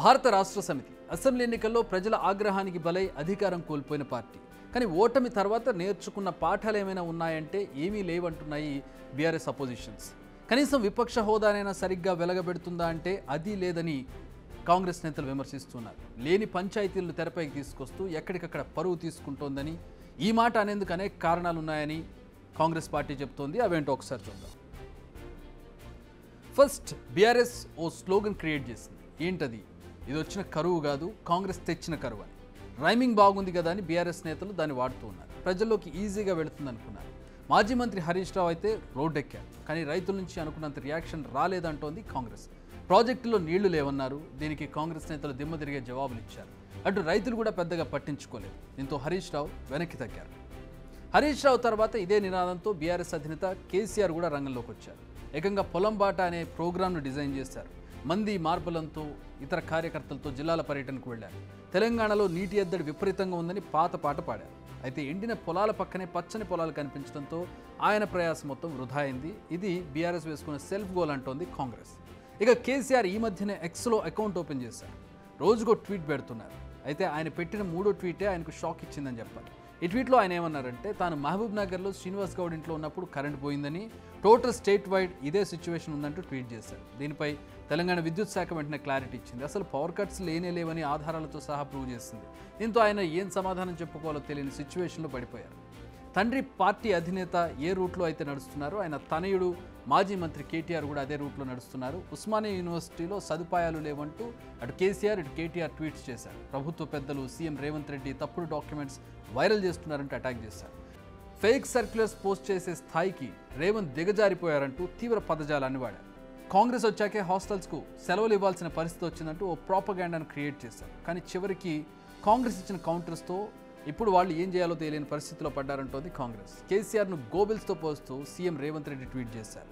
భారత రాష్ట్ర సమితి అసెంబ్లీ ఎన్నికల్లో ప్రజల ఆగ్రహానికి బలై అధికారం కోల్పోయిన పార్టీ. కానీ ఓటమి తర్వాత నేర్చుకున్న పాఠాలు ఏమైనా ఉన్నాయంటే ఏమీ లేవంటున్నాయి బీఆర్ఎస్ అపోజిషన్స్. కనీసం విపక్ష హోదానైనా సరిగ్గా వెలగబెడుతుందా అంటే అది లేదని కాంగ్రెస్ నేతలు విమర్శిస్తున్నారు. లేని పంచాయతీలను తెరపైకి తీసుకొస్తూ ఎక్కడికక్కడ పరువు తీసుకుంటోందని, ఈ మాట అనేందుకు అనేక కారణాలున్నాయని కాంగ్రెస్ పార్టీ చెబుతోంది. అవేంటో ఒకసారి చూద్దాం. ఫస్ట్, బీఆర్ఎస్ ఓ స్లోగన్ క్రియేట్ చేసింది. ఏంటది? ఇది వచ్చిన కరువు కాదు, కాంగ్రెస్ తెచ్చిన కరువు అని. రైమింగ్ బాగుంది కదా అని బీఆర్ఎస్ నేతలు దాన్ని వాడుతూ ఉన్నారు. ప్రజల్లోకి ఈజీగా వెళుతుంది అనుకున్నారు. మాజీ మంత్రి హరీష్ రావు అయితే రోడ్డెక్కారు. కానీ రైతుల నుంచి అనుకున్నంత రియాక్షన్ రాలేదంటోంది కాంగ్రెస్. ప్రాజెక్టులో నీళ్లు లేవన్నారు. దీనికి కాంగ్రెస్ నేతలు దిమ్మ తిరిగే జవాబులు ఇచ్చారు. అటు రైతులు కూడా పెద్దగా పట్టించుకోలేదు. దీంతో హరీష్ రావు వెనక్కి తగ్గారు. హరీష్ రావు తర్వాత ఇదే నినాదంతో బీఆర్ఎస్ అధినేత కేసీఆర్ కూడా రంగంలోకి వచ్చారు. ఏకంగా పొలం బాట అనే ప్రోగ్రాంను డిజైన్ చేశారు. మంది మార్బలంతో ఇతర కార్యకర్తలతో జిల్లాల పర్యటనకు వెళ్లారు. తెలంగాణలో నీటి ఎద్దడి విపరీతంగా ఉందని పాత పాట పాడారు. అయితే ఎండిన పొలాల పక్కనే పచ్చని పొలాలు కనిపించడంతో ఆయన ప్రయాసం మొత్తం వృధా అయింది. ఇది బీఆర్ఎస్ వేసుకున్న సెల్ఫ్ గోల్ అంటోంది కాంగ్రెస్. ఇక కేసీఆర్ ఈ మధ్యనే ఎక్స్లో అకౌంట్ ఓపెన్ చేశారు. రోజుకో ట్వీట్ పెడుతున్నారు. అయితే ఆయన పెట్టిన 3వ ట్వీటే ఆయనకు షాక్ ఇచ్చిందని చెప్పాలి. ఈ ట్వీట్లో ఆయన ఏమన్నారంటే, తాను మహబూబ్ నగర్లో శ్రీనివాస్ గౌడ్ ఇంట్లో ఉన్నప్పుడు కరెంట్ పోయిందని, టోటల్ స్టేట్ వైడ్ ఇదే సిచ్యువేషన్ ఉందంటూ ట్వీట్ చేశారు. దీనిపై తెలంగాణ విద్యుత్ శాఖ వెంటనే క్లారిటీ ఇచ్చింది. అసలు పవర్ కట్స్ లేవని ఆధారాలతో సహా ప్రూవ్ చేసింది. దీంతో ఆయన ఏం సమాధానం చెప్పుకోవాలో తెలియని సిచ్యువేషన్లో పడిపోయారు. తండ్రి పార్టీ అధినేత ఏ రూట్లో అయితే నడుస్తున్నారో, ఆయన తనయుడు మాజీ మంత్రి కేటీఆర్ కూడా అదే రూట్లో నడుస్తున్నారు. ఉస్మానియా యూనివర్సిటీలో సదుపాయాలు లేవంటూ అటు కేసీఆర్ ఇటు కేటీఆర్ ట్వీట్స్ చేశారు. ప్రభుత్వ పెద్దలు సీఎం రేవంత్ రెడ్డి తప్పుడు డాక్యుమెంట్స్ వైరల్ చేస్తున్నారంటూ అటాక్ చేశారు. ఫేక్ సర్క్యులర్స్ పోస్ట్ చేసే స్థాయికి రేవంత్ దిగజారిపోయారంటూ తీవ్ర పదజాలాన్ని వాడారు. కాంగ్రెస్ వచ్చాకే హాస్టల్స్కు సెలవులు ఇవ్వాల్సిన పరిస్థితి వచ్చిందంటూ ఓ ప్రాపగాండాను క్రియేట్ చేశారు. కానీ చివరికి కాంగ్రెస్ ఇచ్చిన కౌంటర్స్తో ఇప్పుడు వాళ్ళు ఏం చేయాలో తెలియని పరిస్థితిలో పడ్డారంటోంది కాంగ్రెస్. కేసీఆర్ను గోబెల్స్తో పోస్తూ సీఎం రేవంత్ రెడ్డి ట్వీట్ చేశారు.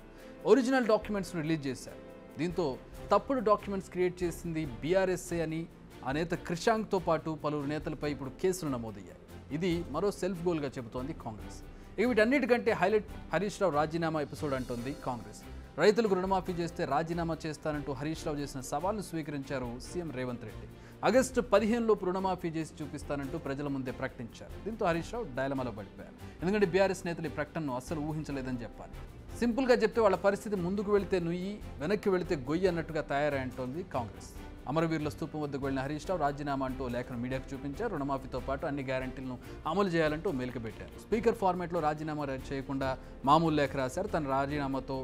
ఒరిజినల్ డాక్యుమెంట్స్ను రిలీజ్ చేశారు. దీంతో తప్పుడు డాక్యుమెంట్స్ క్రియేట్ చేసింది బీఆర్ఎస్ఏ అని ఆ నేత క్రిషాంక్తో పాటు పలువురు నేతలపై ఇప్పుడు కేసులు నమోదయ్యాయి. ఇది మరో సెల్ఫ్ గోల్గా చెబుతోంది కాంగ్రెస్. ఇక వీటన్నిటికంటే హైలైట్ హరీష్ రావు రాజీనామా ఎపిసోడ్ అంటోంది కాంగ్రెస్. రైతులకు రుణమాఫీ చేస్తే రాజీనామా చేస్తానంటూ హరీష్ రావు చేసిన సవాల్ను స్వీకరించారు సీఎం రేవంత్ రెడ్డి. ఆగస్టు 15లోపు రుణమాఫీ చేసి చూపిస్తానంటూ ప్రజల ముందే ప్రకటించారు. దీంతో హరీష్ రావు డైలమాలో పడిపోయారు. ఎందుకంటే బీఆర్ఎస్ నేతలు ఈ ప్రకటనను అస్సలు ఊహించలేదని చెప్పాలి. సింపుల్గా చెప్తే వాళ్ళ పరిస్థితి ముందుకు వెళితే నుయ్యి, వెనక్కి వెళితే గొయ్యి అన్నట్టుగా తయారైంటోంది కాంగ్రెస్. అమరవీరుల స్తూపం వద్దకు వెళ్లిన హరీష్ రావు రాజీనామా అంటూ లేఖను మీడియాకు చూపించారు. రుణమాఫీతో పాటు అన్ని గ్యారంటీలను అమలు చేయాలంటూ మెలికబెట్టారు. స్పీకర్ ఫార్మాట్లో రాజీనామా చేయకుండా మామూలు లేఖ రాశారు. తన రాజీనామాతో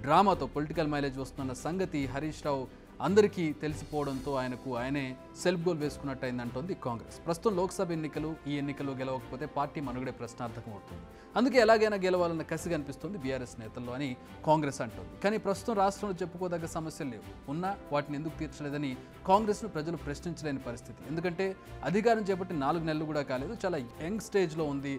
డ్రామాతో పొలిటికల్ మైలేజ్ వస్తున్న సంగతి హరీష్ రావు అందరికీ తెలిసిపోవడంతో ఆయనే సెల్ఫ్ గోల్ వేసుకున్నట్టు అయిందంటోంది కాంగ్రెస్. ప్రస్తుతం లోక్సభ ఎన్నికలు, ఈ ఎన్నికల్లో గెలవకపోతే పార్టీ మనుగడే ప్రశ్నార్థకం అవుతుంది. అందుకే ఎలాగైనా గెలవాలన్న కసి కనిపిస్తుంది బీఆర్ఎస్ నేతల్లో అని కాంగ్రెస్ అంటోంది. కానీ ప్రస్తుతం రాష్ట్రంలో చెప్పుకోదగ్గ సమస్యలు లేవు. ఉన్నా వాటిని ఎందుకు తీర్చలేదని కాంగ్రెస్ను ప్రజలు ప్రశ్నించలేని పరిస్థితి. ఎందుకంటే అధికారం చేపట్టి 4 నెలలు కూడా కాలేదు. చాలా యంగ్ స్టేజ్లో ఉంది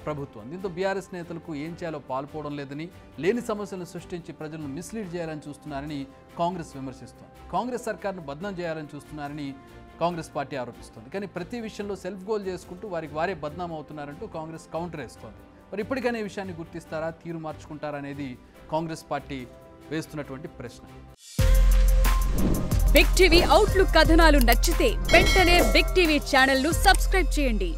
ప్రభుత్వం. దీంతో బీఆర్ఎస్ నేతలకు ఏం చేయాలో పాల్పోవడం లేదని, లేని సమస్యలను సృష్టించి ప్రజలను మిస్లీడ్ చేయాలని చూస్తున్నారని కాంగ్రెస్ విమర్శిస్తోంది. కాంగ్రెస్ సర్కార్ను బద్నాం చేయాలని చూస్తున్నారని కాంగ్రెస్ పార్టీ ఆరోపిస్తోంది. కానీ ప్రతి విషయంలో సెల్ఫ్ గోల్ చేసుకుంటూ వారే బద్నాం అవుతున్నారంటూ కాంగ్రెస్ కౌంటర్ వేస్తోంది. మరి ఇప్పటికైనా ఈ విషయాన్ని గుర్తిస్తారా, తీరు మార్చుకుంటారా అనేది కాంగ్రెస్ పార్టీ వేస్తున్నటువంటి ప్రశ్న. బిగ్ టీవీ అవుట్లుక్ కథనాలు నచ్చితే వెంటనే బిగ్ టీవీ ఛానల్ ను సబ్స్క్రైబ్ చేయండి.